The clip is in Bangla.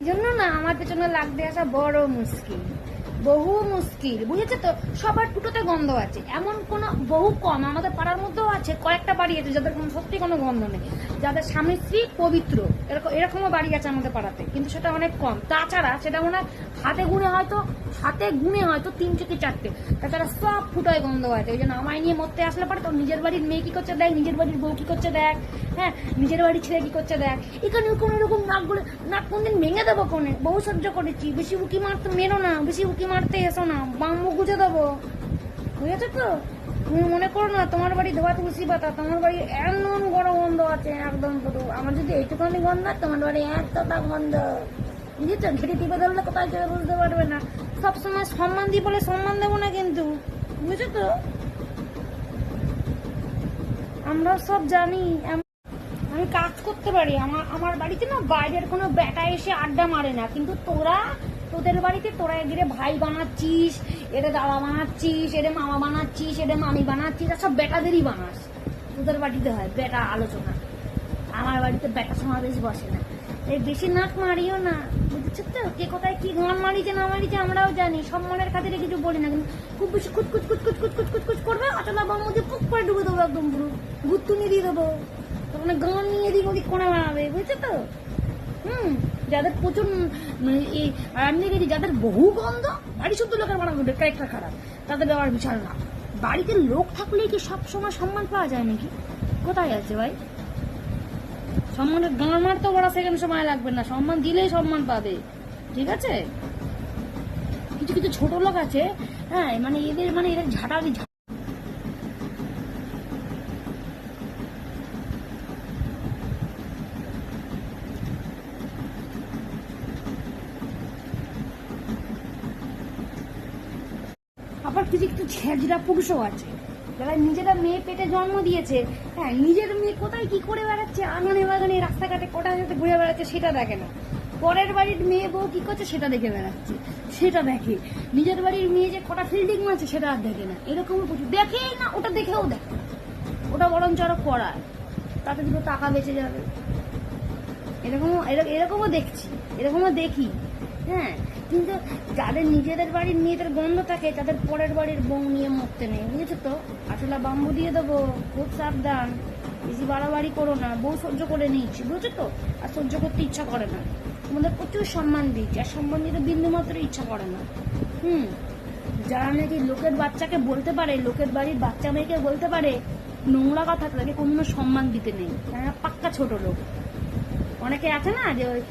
এই জন্য না আমার পেছনে লাগতে আসা বড় মুশকিল, বহু মুশকিল, বুঝেছে তো। সবার ফুটোতে গন্ধ আছে, এমন কোনো বহু কম আমাদের পাড়ার মধ্যেও আছে, কয়েকটা বাড়ি আছে যাদের কোনো সত্যি কোনো গন্ধ নেই, যাদের স্বামী স্ত্রী পবিত্র, এরকমও বাড়ি আছে আমাদের পাড়াতে, কিন্তু সেটা অনেক কম। তাছাড়া সেটা মনে হয় হাতে গুনে হয়তো 3 থেকে 4টে, তাছাড়া সব ফুটোয় গন্ধ আছে। ওই জন্য আমায় নিয়ে মরতে আসলে পারে তো নিজের বাড়ির মেয়ে কি করছে দেখ, নিজের বাড়ির বউ কি করছে দেখ, হ্যাঁ নিজের বাড়ির ছেলে কি করছে দেখ। এখানে কোনো এরকম নাক কোনদিন ভেঙে দেবো, কোনে বহু সহ্য করেছি। বেশি উকি মারতে মেরো না, বেশি উকি মারতে এসো না, বাম্বু গুজে দেবো, বুঝেছো তো। তুমি মনে করো না তোমার বাড়ি ধোয়া তুলসী পাতা, তোমার বাড়ি এমন বড় গন্ধ আছে একদম পুরো। আমার যদি এইটুখানি গন্ধ হয়, তোমার বাড়ি এতটা গন্ধ, বুঝেছো। ঘেটে টিপে ধরলে কোথায় চলে বুঝতে পারবে না। সবসময় সম্মান দিই বলে সম্মান দেবো না কিন্তু, বুঝেছো তো। আমরা সব জানি আমি কাজ করতে পারি। আমার বাড়িতে না বাইরের কোনো বেটা এসে আড্ডা মারে না, কিন্তু তোদের বাড়িতে তোরা এগিয়ে ভাই বানাচ্ছিস, এটা দাদা বানাচ্ছিস, এটা মামা বানাচ্ছিস, এটা মামি বানাচ্ছিস, আর সব বেটাদেরই বানাস। তোদের বাড়িতে হয় বেটা আলোচনা, আমার বাড়িতে বেটা সমাবেশ বসে না। এই বেশি নাক মারিও না, বুঝছো তো। কে কোথায় কি গান মারিছে না মারিছে আমরাও জানি, সম্মানের খাতিরে কিছু বলি না, কিন্তু খুব বেশি কুচ করবে, অচলা বামুর মধ্যে পুক করে ডুবে দেবো, একদম পুরো গুত্তুনি দিয়ে দেবো, তখন গান নিয়ে এদিক ওদিক কোণে বানাবে, বুঝছো তো। যাদের প্রচুর এই আমি দেখেছি যাদের বহু গন্ধ, বাড়ি শুদ্ধ লোকের বানাবে ক্যারেক্টার খারাপ, তাদের ব্যবহার বিশাল না। বাড়িতে লোক থাকলেই কি সব সময় সম্মান পাওয়া যায় নাকি? কোথায় আছে ভাই সম্মানের? গান মারতেও বড় সেকেন্ড সময় লাগবে না, সম্মান দিলেই সম্মান পাবে, ঠিক আছে। কিছু কিছু ছোট লোক আছে, হ্যাঁ এদের ঝাঁটালি। আবার কিছু কিছু ছেঁচড়া পুরুষও আছে যারা নিজেরা মেয়ে পেটে জন্ম দিয়েছে, হ্যাঁ নিজের মেয়ে কোথায় কি করে বেড়াচ্ছে, আঙানে বাগানে রাস্তাঘাটে কোটার সাথে ঘুরে বেড়াচ্ছে সেটা দেখে না, পরের বাড়ির মেয়ে বউ কি করছে সেটা দেখে বেড়াচ্ছে, সেটা দেখে। নিজের বাড়ির মেয়ে যে কটা ফিল্ডিং মারছে সেটা আর দেখে না, এরকমও প্রচুর দেখেই না, ওটা দেখেও দেখে, ওটা বরঞ্চ আরো করায়, তাতে দুটো টাকা বেঁচে যাবে। এরকমও দেখি, হ্যাঁ। কিন্তু যাদের নিজেদের বাড়ির মেয়েদের গন্ধ থাকে তাদের পরের বাড়ির বউ নিয়ে মরতে নেই, বুঝেছো তো। আসলে বাম্বু দিয়ে দেবো, খুব সাবধান, বেশি বাড়াবাড়ি করো না। বউ সহ্য করে নিচ্ছি, বুঝছো তো, আর সহ্য করতে ইচ্ছা করে না। তোমাদের প্রচুর সম্মান দিচ্ছি, আর সম্মান দিতে বিন্দু মাত্র ইচ্ছা করে না। যারা নাকি লোকের বাচ্চাকে বলতে পারে, লোকের বাড়ির বাচ্চা মেয়েকে বলতে পারে নোংরা কথা, তাকে কোনো সম্মান দিতে নেই, তারা পাক্কা ছোট লোক। অনেকে আছে না যে ওই